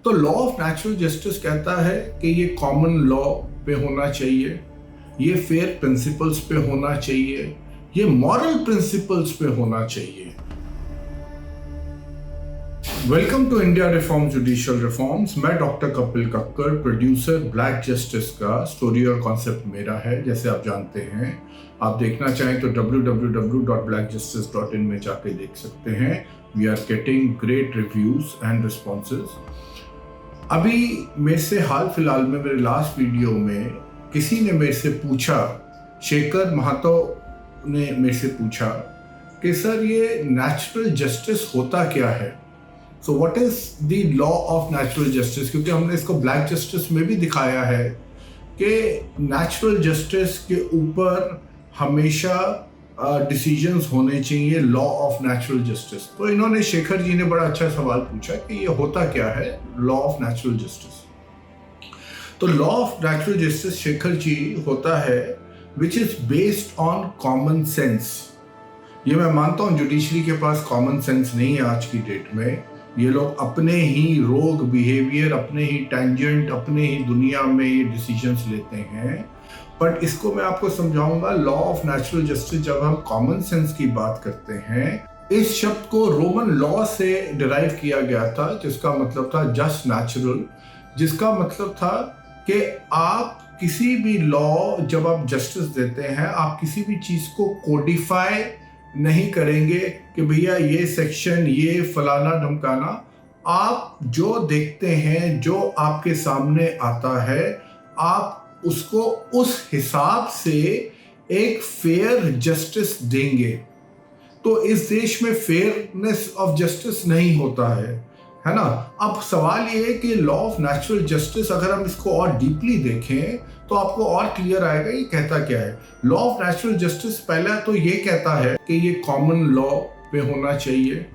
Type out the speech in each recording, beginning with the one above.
तो law of natural justice कहता है कि ये कॉमन लॉ पे होना चाहिए, ये फेयर प्रिंसिपल्स पे होना चाहिए, ये मॉरल प्रिंसिपल्स पे होना चाहिए। Welcome to India reform judicial reforms. मैं doctor Kapil Kakkar, producer black justice का। स्टोरी और कॉन्सेप्ट मेरा है, जैसे आप जानते हैं। आप देखना चाहें तो www.blackjustice.in में जाके देख सकते हैं। We are getting great reviews and responses. अभी मेरे से हाल फिलहाल में मेरे लास्ट वीडियो में किसी ने मेरे से पूछा, शेखर महातो ने मेरे से पूछा कि सर ये नेचुरल जस्टिस होता क्या है। So what is the law of natural justice, क्योंकि हमने इसको ब्लैक जस्टिस में भी दिखाया है कि नेचुरल जस्टिस के ऊपर हमेशा डिसीजंस होने चाहिए, लॉ ऑफ नेचुरल जस्टिस। तो इन्होंने, शेखर जी ने बड़ा अच्छा सवाल पूछा कि ये होता क्या है लॉ ऑफ नेचुरल जस्टिस। तो law of natural justice, Shekhar ji, होता है which is based on common sense. ये मैं मानता हूँ जुडिशरी के पास कॉमन सेंस नहीं है आज की डेट में। ये लोग अपने ही रोग बिहेवियर, अपने ही टेंजेंट, अपने ही दुनिया में ये डिसीजंस लेते हैं। बट इसको मैं आपको समझाऊंगा। लॉ ऑफ नेचुरल जस्टिस, जब हम कॉमन सेंस की बात करते हैं, इस शब्द को रोमन लॉ से डिराइव किया गया था, जिसका मतलब था जस्ट नेचुरल, जिसका मतलब था कि आप किसी भी लॉ, जब आप जस्टिस देते हैं, आप किसी भी चीज को कोडिफाई नहीं करेंगे कि भैया ये सेक्शन, ये फलाना ढमकाना। आप जो देखते हैं, जो आपके सामने आता है, आप उसको उस हिसाब से एक फेयर जस्टिस देंगे। तो इस देश में फेयरनेस ऑफ जस्टिस नहीं होता है ना। अब सवाल ये है कि लॉ ऑफ नेचुरल जस्टिस, अगर हम इसको और डीपली देखें तो आपको और क्लियर आएगा ये कहता क्या है। लॉ ऑफ नेचुरल जस्टिस पहला तो ये कहता है कि ये कॉमन लॉ पे होना चाहिए,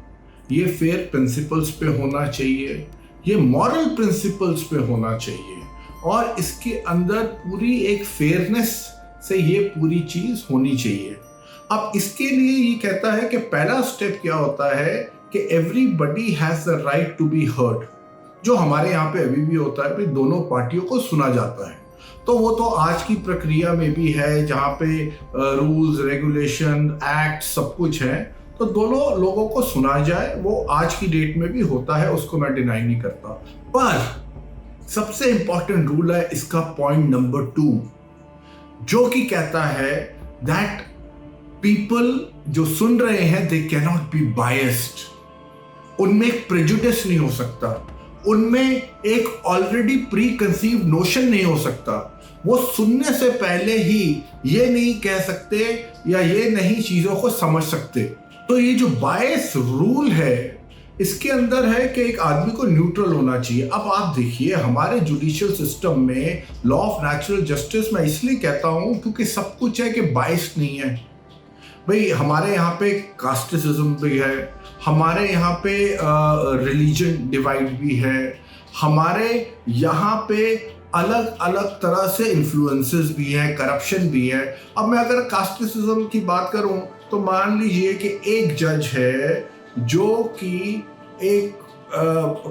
ये फेयर प्रिंसिपल्स पे होना चाहिए, ये मॉरल प्रिंसिपल्स पे होना चाहिए, और इसके अंदर पूरी एक फेयरनेस से ये पूरी चीज होनी चाहिए। अब इसके लिए ये कहता है कि पहला स्टेप क्या होता है कि everybody has the right to be heard. जो हमारे यहाँ पे अभी भी होता है कि दोनों पार्टियों को सुना जाता है। तो वो तो आज की प्रक्रिया में भी है, जहाँ पे रूल्स, रेगुलेशन, एक्ट सब कुछ है, तो दोनों लोगों को सुना जाए, वो आज की डेट में भी होता है, उसको मैं डिनाई नहीं करता। पर सबसे इंपॉर्टेंट रूल है इसका पॉइंट नंबर 2, जो कि कहता है दैट पीपल जो सुन रहे हैं, they can not be biased. उनमें एक प्रेजुडिस नहीं हो सकता, उनमें एक ऑलरेडी प्री कंसीव नोशन नहीं हो सकता। वो सुनने से पहले ही ये नहीं कह सकते या ये नहीं चीजों को समझ सकते। तो ये जो बायस रूल है, इसके अंदर है कि एक आदमी को न्यूट्रल होना चाहिए। अब आप देखिए, हमारे जुडिशियल सिस्टम में लॉ ऑफ नेचुरल जस्टिस मैं इसलिए कहता हूं क्योंकि सब कुछ है कि बायस नहीं है। भाई हमारे यहाँ पे कास्टिसिज्म भी है, हमारे यहाँ पे रिलीजन डिवाइड भी है, हमारे यहाँ पे अलग अलग तरह से इन्फ्लुएंसेस भी है, करप्शन भी है। अब मैं अगर कास्टिसिज्म की बात करूं तो मान लीजिए कि एक जज है जो कि एक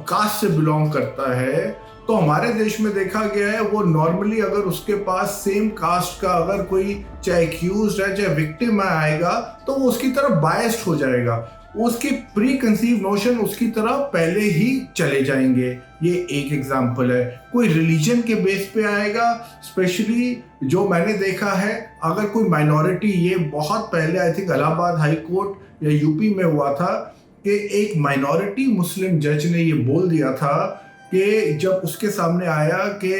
कास्ट से बिलोंग करता है, तो हमारे देश में देखा गया है वो नॉर्मली अगर उसके पास सेम कास्ट का अगर कोई चाहे एक्यूज्ड है चाहे विक्टिम आएगा, तो वो उसकी तरफ बायस्ड हो जाएगा, उसकी प्री कंसीव नोशन उसकी तरफ पहले ही चले जाएंगे। ये एक एग्जांपल है। कोई रिलीजन के बेस पे आएगा, स्पेशली जो मैंने देखा है, अगर कोई माइनॉरिटी, ये बहुत पहले I think Allahabad high court या यूपी में हुआ था कि एक माइनॉरिटी मुस्लिम जज ने ये बोल दिया था कि जब उसके सामने आया कि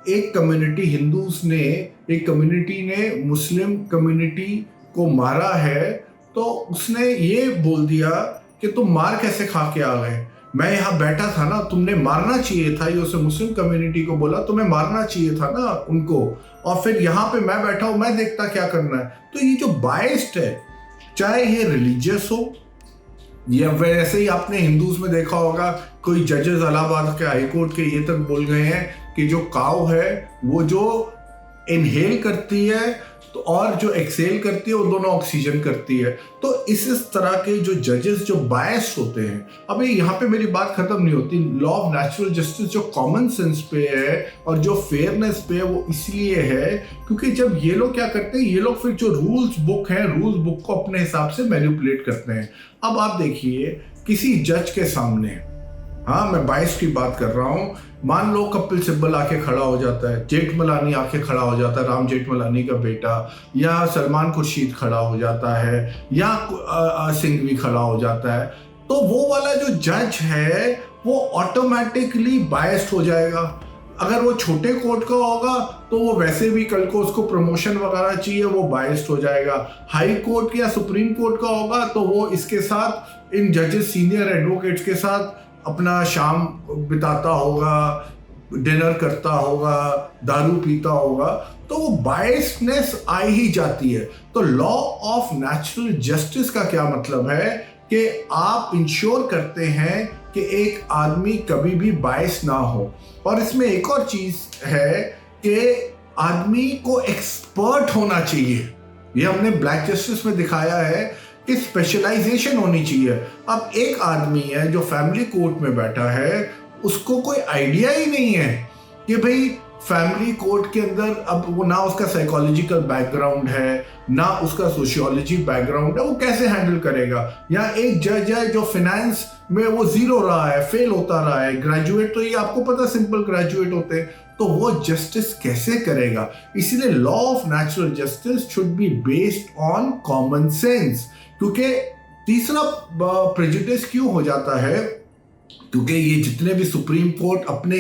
एक कम्युनिटी, हिंदूज ने, एक कम्युनिटी ने मुस्लिम कम्युनिटी को मारा है, तो उसने ये बोल दिया कि तुम मार कैसे खा के आ गए, मैं यहाँ बैठा था ना, तुमने मारना चाहिए था। ये उसे मुस्लिम कम्युनिटी को बोला, तुम्हें मारना चाहिए था ना उनको, और फिर यहाँ पे मैं बैठा हूँ, मैं देखता क्या करना है। तो ये जो बायस्ड है, चाहे ये रिलीजियस हो या वैसे ही आपने हिंदूज में देखा होगा, कोई जजेस इलाहाबाद के हाई कोर्ट के ये तक बोल गए हैं कि जो काऊ है वो जो इनहेल करती है तो और जो एक्सेल करती है वो दोनों ऑक्सीजन करती है। तो इस तरह के जो जजेस जो बायस्ड होते हैं, अभी यहाँ पे मेरी बात खत्म नहीं होती। लॉ ऑफ नेचुरल जस्टिस जो कॉमन सेंस पे है और जो फेयरनेस पे है वो इसलिए है क्योंकि जब ये लोग क्या करते हैं, ये लोग फिर जो रूल्स बुक है, रूल्स बुक को अपने हिसाब से मैनिपुलेट करते हैं। अब आप देखिए किसी जज के सामने, हाँ मैं बायस की बात कर रहा हूँ, मान लो कपिल सिब्बल आके खड़ा हो जाता है, जेठमलानी आके खड़ा हो जाता है, राम जेठमलानी का बेटा, या सलमान खुर्शीद खड़ा हो जाता है, या सिंघवी खड़ा हो जाता है, तो वो वाला जो जज है वो ऑटोमेटिकली बायस्ड हो जाएगा। अगर वो छोटे कोर्ट का होगा तो वो वैसे भी कल को उसको प्रमोशन वगैरह चाहिए, वो बायस्ड हो जाएगा। हाई कोर्ट या सुप्रीम कोर्ट का होगा तो वो इसके साथ, इन जजेस सीनियर एडवोकेट्स के साथ अपना शाम बिताता होगा, डिनर करता होगा, दारू पीता होगा, तो वो बायस्डनेस आ ही जाती है। तो लॉ ऑफ नेचुरल जस्टिस का क्या मतलब है कि आप इंश्योर करते हैं कि एक आदमी कभी भी बायस ना हो। और इसमें एक और चीज है कि आदमी को एक्सपर्ट होना चाहिए। ये हमने ब्लैक जस्टिस में दिखाया है कि स्पेशलाइजेशन होनी चाहिए। अब एक आदमी है जो फैमिली कोर्ट में बैठा है, उसको कोई आइडिया ही नहीं है कि भाई फैमिली कोर्ट के अंदर, अब वो ना उसका साइकोलॉजिकल बैकग्राउंड है ना उसका सोशियोलॉजी बैकग्राउंड है, वो कैसे हैंडल करेगा। या एक जज है जो फाइनेंस में वो जीरो रहा है, फेल होता रहा है, ग्रेजुएट, तो ये आपको पता सिंपल ग्रेजुएट होते हैं, तो वो जस्टिस कैसे करेगा। इसीलिए law of natural justice should be based on common sense. क्योंकि तीसरा प्रेजुडिस क्यों हो जाता है, क्योंकि ये जितने भी सुप्रीम कोर्ट अपने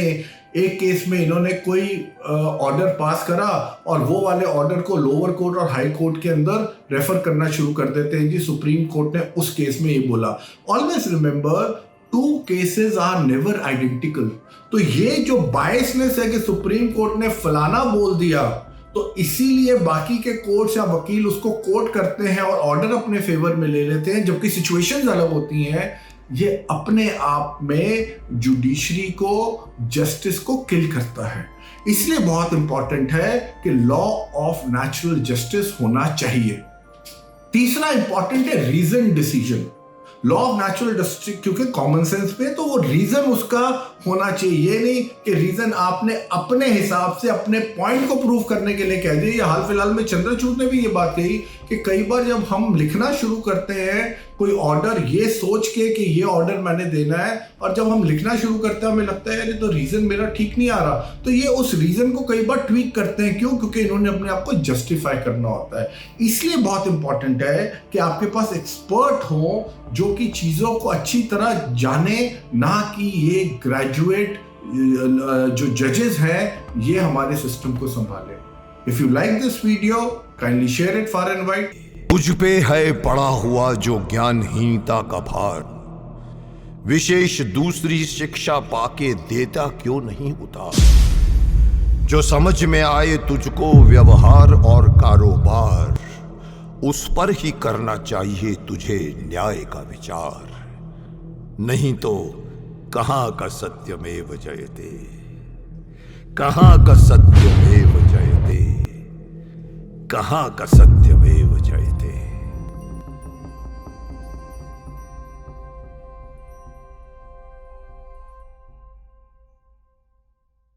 एक केस में इन्होंने कोई ऑर्डर पास करा और वो वाले ऑर्डर को लोअर कोर्ट और हाई कोर्ट के अंदर रेफर करना शुरू कर देते हैं। जी सुप्रीम कोर्ट ने उस केस में ये बोला। Always remember, two cases are never identical. तो ये जो बायसनेस है कि सुप्रीम कोर्ट ने फलाना बोल दिया तो इसीलिए बाकी के कोर्ट्स या वकील उसको कोर्ट करते हैं और ऑर्डर अपने फेवर में ले लेते हैं, जबकि सिचुएशंस अलग होती हैं। ये अपने आप में जुडिशरी को, जस्टिस को किल करता है। इसलिए बहुत इंपॉर्टेंट है कि लॉ ऑफ नेचुरल जस्टिस होना चाहिए। तीसरा इंपॉर्टेंट है reason decision. Law of natural justice क्योंकि कॉमन सेंस पे, तो वो रीजन उसका होना चाहिए। ये नहीं कि रीजन आपने अपने हिसाब से अपने पॉइंट को प्रूव करने के लिए कह दिया। ये हाल फिलहाल में चंद्रचूड़ ने भी ये बात कही कि कई बार जब हम लिखना शुरू करते हैं कोई ऑर्डर ये सोच के कि ये ऑर्डर मैंने देना है, और जब हम लिखना शुरू करते हैं हमें लगता है ये तो रीजन मेरा ठीक नहीं आ रहा, तो ये उस रीजन को कई बार ट्वीक करते हैं। क्यों? क्योंकि इन्होंने अपने आप को जस्टिफाई करना होता है। इसलिए बहुत इंपॉर्टेंट है कि आपके पास एक्सपर्ट हो जो कि चीजों को अच्छी तरह जाने, ना कि ये ग्रेजुएट जो जजेस हैं ये हमारे सिस्टम को संभाले। If you like this video, kindly share it far and wide. तुझ पे है पड़ा हुआ जो ज्ञानहीनता का भार, विशेष दूसरी शिक्षा पाके देता क्यों नहीं उतार। जो समझ में आए तुझको व्यवहार और कारोबार, उस पर ही करना चाहिए तुझे न्याय का विचार। नहीं तो कहां का सत्यमेव जयते, कहां का सत्यमेव जयते, कहां का सत्यमेव